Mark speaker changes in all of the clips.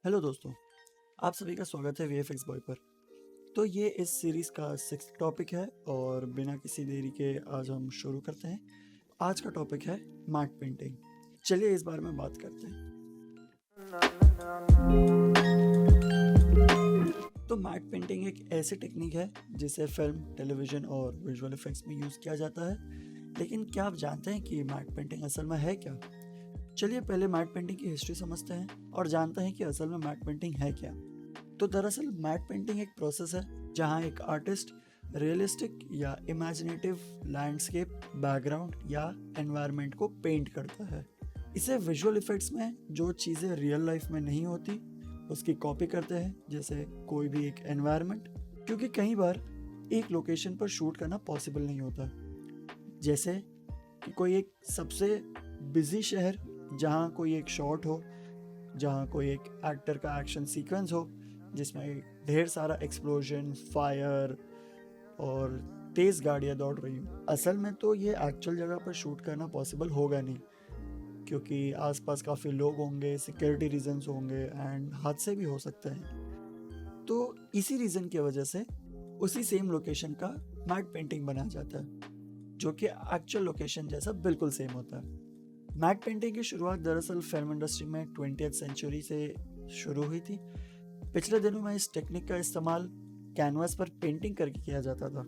Speaker 1: Hello दोस्तों, आप सभी का स्वागत है वीएफएक्स बॉय पर। तो ये इस सीरीज़ का 6th टॉपिक है और बिना किसी देरी के आज हम शुरू करते हैं। आज का टॉपिक है मैट पेंटिंग। चलिए इस बारे में बात करते हैं। तो मैट पेंटिंग एक ऐसी टेक्निक है जिसे फिल्म, टेलीविज़न और विजुअल इफेक्ट्स में यूज़ किया जाता है। लेकिन क्या आप जानते हैं कि मैट पेंटिंग असल में है क्या? चलिए पहले मैट पेंटिंग की हिस्ट्री समझते हैं और जानते हैं कि असल में मैट पेंटिंग है क्या। तो दरअसल मैट पेंटिंग एक प्रोसेस है जहां एक आर्टिस्ट रियलिस्टिक या इमेजिनेटिव लैंडस्केप, बैकग्राउंड या एनवायरनमेंट को पेंट करता है। इसे विजुअल इफेक्ट्स में जो चीज़ें रियल लाइफ में नहीं होती उसकी कॉपी करते हैं, जैसे कोई भी एक एनवायरनमेंट, क्योंकि कई बार एक लोकेशन पर शूट करना पॉसिबल नहीं होता। जैसे कि कोई एक सबसे बिजी शहर जहाँ कोई एक शॉट हो, जहाँ कोई एक एक्टर का एक्शन सीक्वेंस हो जिसमें ढेर सारा एक्सप्लोजन, फायर और तेज़ गाड़ियाँ दौड़ रही हूँ। असल में तो ये एक्चुअल जगह पर शूट करना पॉसिबल होगा नहीं, क्योंकि आसपास काफ़ी लोग होंगे, सिक्योरिटी रीजंस होंगे एंड हादसे भी हो सकते हैं। तो इसी रीज़न की वजह से उसी सेम लोकेशन का मैट पेंटिंग बनाया जाता है, जो कि एक्चुअल लोकेशन जैसा बिल्कुल सेम होता है। मैट पेंटिंग की शुरुआत दरअसल फिल्म इंडस्ट्री में 20th सेंचुरी से शुरू हुई थी। पिछले दिनों में इस टेक्निक का इस्तेमाल कैनवास पर पेंटिंग करके किया जाता था,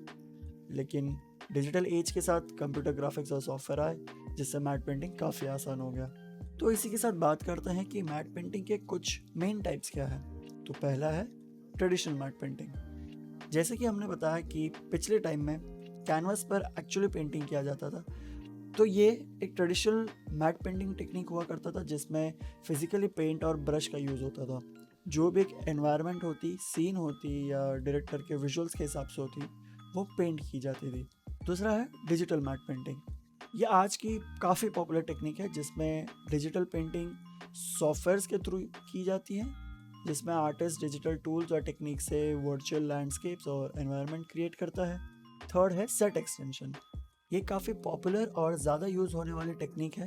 Speaker 1: लेकिन डिजिटल एज के साथ कंप्यूटर ग्राफिक्स और सॉफ्टवेयर आए, जिससे मैट पेंटिंग काफ़ी आसान हो गया। तो इसी के साथ बात करते हैं कि मैट पेंटिंग के कुछ मेन टाइप्स क्या है। तो पहला है ट्रेडिशनल मैट पेंटिंग। जैसे कि हमने बताया कि पिछले टाइम में कैनवास पर एक्चुअली पेंटिंग किया जाता था, तो ये एक ट्रेडिशनल मैट पेंटिंग टेक्निक हुआ करता था जिसमें फिजिकली पेंट और ब्रश का यूज़ होता था। जो भी एक एनवायरनमेंट होती, सीन होती या डायरेक्टर के विजुअल्स के हिसाब से होती, वो पेंट की जाती थी। दूसरा है डिजिटल मैट पेंटिंग। ये आज की काफ़ी पॉपुलर टेक्निक है जिसमें डिजिटल पेंटिंग सॉफ्टवेयर्स के थ्रू की जाती है, जिसमें आर्टिस्ट डिजिटल टूल्स और टेक्निक से वर्चुअल लैंडस्केप्स और एनवायरनमेंट क्रिएट करता है। थर्ड है सेट एक्सटेंशन। ये काफ़ी पॉपुलर और ज़्यादा यूज़ होने वाली टेक्निक है।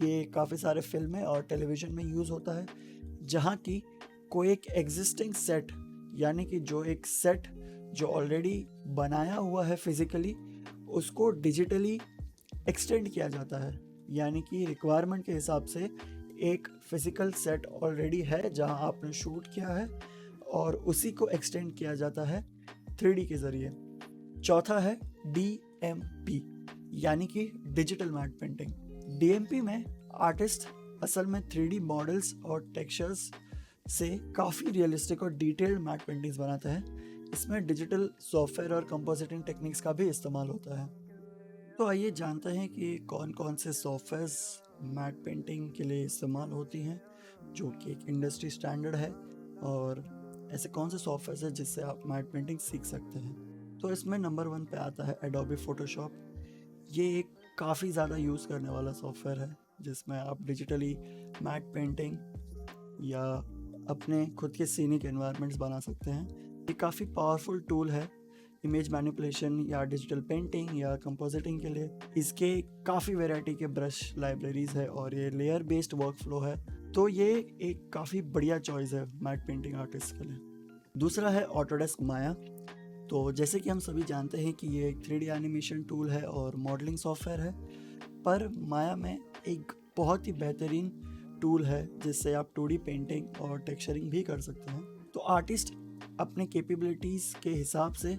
Speaker 1: ये काफ़ी सारे फिल्में और टेलीविज़न में यूज़ होता है, जहाँ की कोई एक एग्जिस्टिंग सेट, यानी कि जो एक सेट जो ऑलरेडी बनाया हुआ है फिज़िकली, उसको डिजिटली एक्सटेंड किया जाता है। यानी कि रिक्वायरमेंट के हिसाब से एक फिज़िकल सेट ऑलरेडी है जहाँ आपने शूट किया है और उसी को एक्सटेंड किया जाता है 3D के ज़रिए। चौथा है DMP, यानी कि डिजिटल मैट पेंटिंग। DMP में आर्टिस्ट असल में 3D मॉडल्स और टेक्सचर्स से काफ़ी रियलिस्टिक और डिटेल्ड मैट पेंटिंग्स बनाते हैं। इसमें डिजिटल सॉफ्टवेयर और कंपोजिटिंग टेक्निक्स का भी इस्तेमाल होता है। तो आइए जानते हैं कि कौन कौन से सॉफ्टवेयर्स मैट पेंटिंग के लिए इस्तेमाल होती हैं, जो कि एक इंडस्ट्री स्टैंडर्ड है, और ऐसे कौन से सॉफ्टवेयर हैं जिससे आप मैट पेंटिंग सीख सकते हैं। तो इसमें नंबर 1 पे आता है एडोबी फोटोशॉप। ये एक काफ़ी ज़्यादा यूज़ करने वाला सॉफ्टवेयर है जिसमें आप डिजिटली मैट पेंटिंग या अपने खुद के सीनिक एनवायरनमेंट्स बना सकते हैं। ये काफ़ी पावरफुल टूल है इमेज मैनिपुलेशन या डिजिटल पेंटिंग या कंपोजिटिंग के लिए। इसके काफ़ी वैरायटी के ब्रश लाइब्रेरीज है और ये लेयर बेस्ड वर्क फ्लो है, तो ये एक काफ़ी बढ़िया चॉइस है मैट पेंटिंग आर्टिस्ट के लिए। दूसरा है ऑटोडेस्क माया। तो जैसे कि हम सभी जानते हैं कि ये एक 3D एनिमेशन टूल है और मॉडलिंग सॉफ्टवेयर है, पर माया में एक बहुत ही बेहतरीन टूल है जिससे आप 2D पेंटिंग और टेक्सचरिंग भी कर सकते हैं। तो आर्टिस्ट अपने कैपेबिलिटीज़ के हिसाब से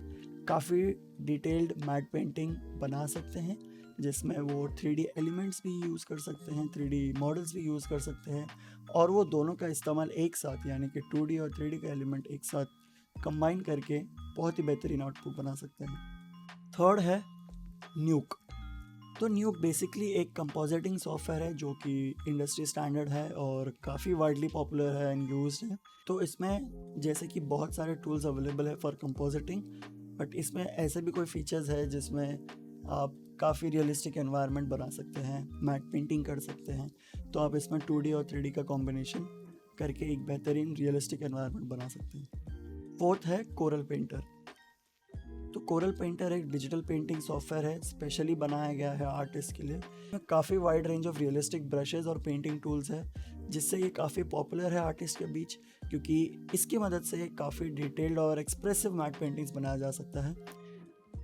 Speaker 1: काफ़ी डिटेल्ड मैट पेंटिंग बना सकते हैं, जिसमें वो 3D एलिमेंट्स भी यूज़ कर सकते हैं, 3D मॉडल्स भी यूज़ कर सकते हैं, और वो दोनों का इस्तेमाल एक साथ, यानी कि 2D और 3D का एलिमेंट एक साथ कंबाइन करके बहुत ही बेहतरीन आउटपुट बना सकते हैं। थर्ड है न्यूक। तो न्यूक बेसिकली एक कंपोजिटिंग सॉफ्टवेयर है जो कि इंडस्ट्री स्टैंडर्ड है और काफ़ी वाइडली पॉपुलर है एंड यूज्ड है। तो इसमें जैसे कि बहुत सारे टूल्स अवेलेबल है फॉर कंपोजिटिंग, बट इसमें ऐसे भी कोई फीचर्स है जिसमें आप काफ़ी रियलिस्टिक एनवायरनमेंट बना सकते हैं, मैट पेंटिंग कर सकते हैं। तो आप इसमें 2D और 3D का कॉम्बिनेशन करके एक बेहतरीन रियलिस्टिक एनवायरनमेंट बना सकते हैं। फोर्थ है कोरल पेंटर। तो कोरल पेंटर एक डिजिटल पेंटिंग सॉफ्टवेयर है, स्पेशली बनाया गया है आर्टिस्ट के लिए। काफ़ी wide range of realistic brushes और पेंटिंग टूल्स है जिससे ये काफ़ी पॉपुलर है आर्टिस्ट के बीच, क्योंकि इसकी मदद से काफ़ी डिटेल्ड और एक्सप्रेसिव मैट पेंटिंग्स बनाया जा सकता है।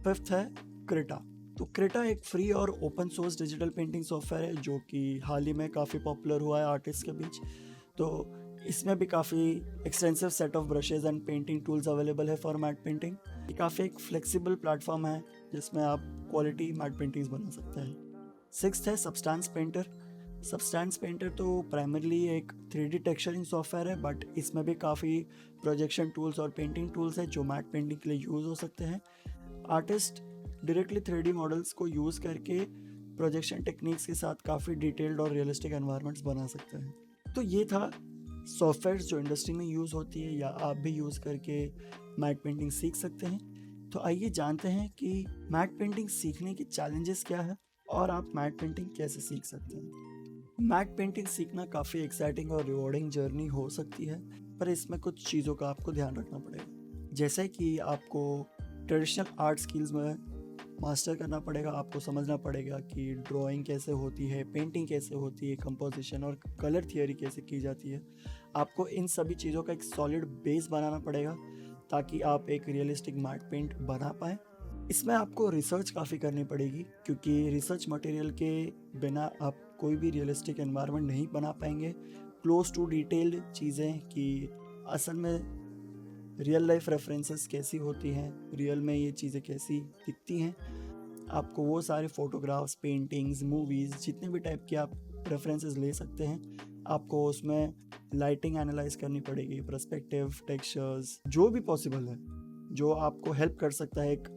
Speaker 1: फिफ्थ है क्रेटा। तो क्रेटा एक फ्री और open source digital painting software है जो कि हाल ही में काफ़ी पॉपुलर हुआ है आर्टिस्ट के बीच। तो इसमें भी काफ़ी extensive set of brushes and painting tools available है फॉर मैट पेंटिंग। ये काफ़ी एक फ्लेक्सिबल प्लेटफॉर्म है जिसमें आप क्वालिटी मैट पेंटिंग्स बना सकते हैं। सिक्स्थ है सब्सटेंस पेंटर। सब्सटेंस पेंटर तो प्राइमरली एक 3D टेक्सचरिंग सॉफ्टवेयर है, बट इसमें भी काफ़ी प्रोजेक्शन टूल्स और पेंटिंग टूल्स हैं जो मैट पेंटिंग के लिए यूज़ हो सकते हैं। आर्टिस्ट डायरेक्टली 3D मॉडल्स को यूज़ करके प्रोजेक्शन टेक्निक्स के साथ काफ़ी डिटेल्ड और रियलिस्टिक एनवायरनमेंट्स बना सकते हैं। तो ये था सॉफ्टवेयर जो इंडस्ट्री में यूज़ होती है या आप भी यूज़ करके मैट पेंटिंग सीख सकते हैं। तो आइए जानते हैं कि मैट पेंटिंग सीखने के चैलेंजेस क्या है और आप मैट पेंटिंग कैसे सीख सकते हैं। मैट पेंटिंग सीखना काफ़ी एक्साइटिंग और रिवॉर्डिंग जर्नी हो सकती है, पर इसमें कुछ चीज़ों का आपको ध्यान रखना पड़ेगा। जैसे कि आपको ट्रेडिशनल आर्ट स्किल्स में मास्टर करना पड़ेगा, आपको समझना पड़ेगा कि ड्राइंग कैसे होती है, पेंटिंग कैसे होती है, कंपोजिशन और कलर थियोरी कैसे की जाती है। आपको इन सभी चीज़ों का एक सॉलिड बेस बनाना पड़ेगा ताकि आप एक रियलिस्टिक मैट पेंट बना पाएँ। इसमें आपको रिसर्च काफ़ी करनी पड़ेगी, क्योंकि रिसर्च मटेरियल के बिना आप कोई भी रियलिस्टिक एनवायरनमेंट नहीं बना पाएंगे। क्लोज टू डिटेल्ड चीज़ें कि असल में रियल लाइफ रेफरेंसेस कैसी होती हैं, रियल में ये चीज़ें कैसी दिखती हैं, आपको वो सारे फोटोग्राफ्स, पेंटिंग्स, मूवीज़, जितने भी टाइप के आप रेफरेंसेस ले सकते हैं, आपको उसमें लाइटिंग एनालाइज करनी पड़ेगी, पर्सपेक्टिव, टेक्सचर्स, जो भी पॉसिबल है, जो आपको हेल्प कर सकता है एक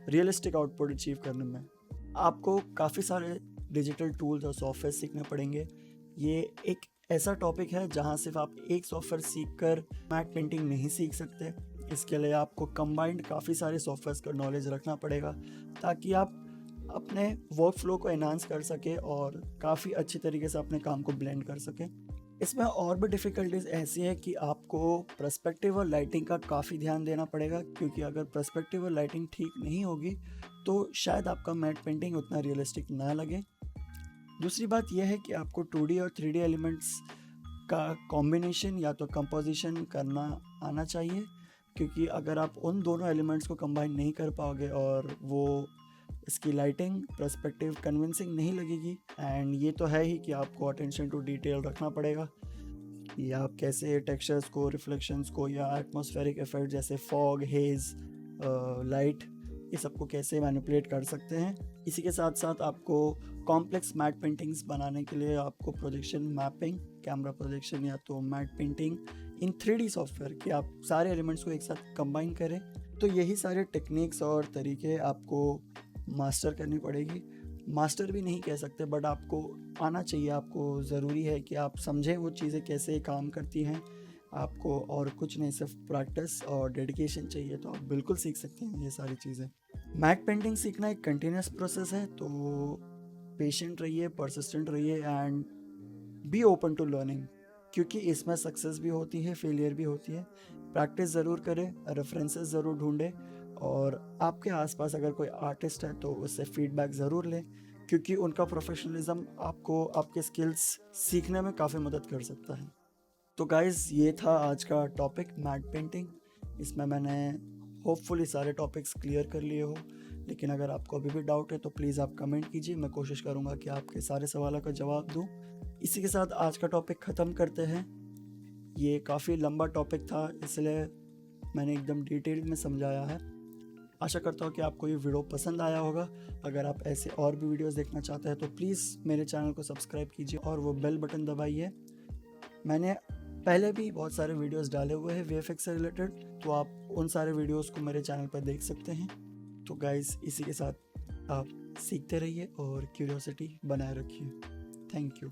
Speaker 1: रियलिस्टिक आउटपुट अचीव करने में। आपको काफ़ी सारे डिजिटल टूल्स और सॉफ्टवेयर सीखने पड़ेंगे। ये एक ऐसा टॉपिक है जहाँ सिर्फ आप एक सॉफ्टवेयर सीखकर मैट पेंटिंग नहीं सीख सकते। इसके लिए आपको कंबाइंड काफ़ी सारे सॉफ्टवेयर्स का नॉलेज रखना पड़ेगा ताकि आप अपने वर्क फ्लो को एनहांस कर सके और काफ़ी अच्छी तरीके से अपने काम को ब्लेंड कर सके। इसमें और भी डिफ़िकल्टीज ऐसी है कि आपको पर्सपेक्टिव और लाइटिंग का काफ़ी ध्यान देना पड़ेगा, क्योंकि अगर पर्सपेक्टिव और लाइटिंग ठीक नहीं होगी तो शायद आपका मैट पेंटिंग उतना रियलिस्टिक ना लगे। दूसरी बात यह है कि आपको 2D और 3D एलिमेंट्स का कॉम्बिनेशन या तो कंपोजिशन करना आना चाहिए, क्योंकि अगर आप उन दोनों एलिमेंट्स को कंबाइन नहीं कर पाओगे और वो इसकी लाइटिंग पर्सपेक्टिव कन्विंसिंग नहीं लगेगी। एंड ये तो है ही कि आपको अटेंशन टू डिटेल रखना पड़ेगा या आप कैसे टेक्सचर्स को, रिफ्लेक्शंस को या एटमॉस्फेरिक इफेक्ट जैसे फॉग, हेज, लाइट, ये सबको कैसे मैनिपुलेट कर सकते हैं। इसी के साथ साथ आपको कॉम्प्लेक्स मैट पेंटिंग्स बनाने के लिए आपको प्रोजेक्शन मैपिंग, कैमरा प्रोजेक्शन या तो mat painting in 3D software कि आप सारे एलिमेंट्स को एक साथ कंबाइन करें। तो यही सारे टेक्निक्स और तरीके आपको मास्टर करनी पड़ेगी। मास्टर भी नहीं कह सकते, बट आपको आना चाहिए। आपको ज़रूरी है कि आप समझें वो चीज़ें कैसे काम करती हैं। आपको और कुछ नहीं, सिर्फ प्रैक्टिस और डेडिकेशन चाहिए, तो आप बिल्कुल सीख सकते हैं ये सारी चीज़ें। मैट पेंटिंग सीखना एक कंटिन्यूस प्रोसेस है, तो पेशेंट रहिए, परसिस्टेंट रहिए and be open to learning, क्योंकि इसमें सक्सेस भी होती है, फेलियर भी होती है। प्रैक्टिस ज़रूर करें, रेफरेंसेस ज़रूर ढूंढें और आपके आसपास अगर कोई आर्टिस्ट है तो उससे फीडबैक ज़रूर लें, क्योंकि उनका प्रोफेशनलिज्म आपको आपके स्किल्स सीखने में काफ़ी मदद कर सकता है। तो गाइज़, ये था आज का टॉपिक मैट पेंटिंग। इसमें मैंने होपफुली सारे टॉपिक्स क्लियर कर लिए हो, लेकिन अगर आपको अभी भी डाउट है तो प्लीज़ आप कमेंट कीजिए। मैं कोशिश करूँगा कि आपके सारे सवालों का जवाब दूँ। इसी के साथ आज का टॉपिक ख़त्म करते हैं। ये काफ़ी लंबा टॉपिक था, इसलिए मैंने एकदम डिटेल में समझाया है। आशा करता हूँ कि आपको ये वीडियो पसंद आया होगा। अगर आप ऐसे और भी वीडियोस देखना चाहते हैं तो प्लीज़ मेरे चैनल को सब्सक्राइब कीजिए और वो बेल बटन दबाइए। मैंने पहले भी बहुत सारे वीडियोस डाले हुए हैं VFX से रिलेटेड, तो आप उन सारे वीडियोस को मेरे चैनल पर देख सकते हैं। तो गाइस, इसी के साथ आप सीखते रहिए और क्यूरियोसिटी बनाए रखिए। Thank you.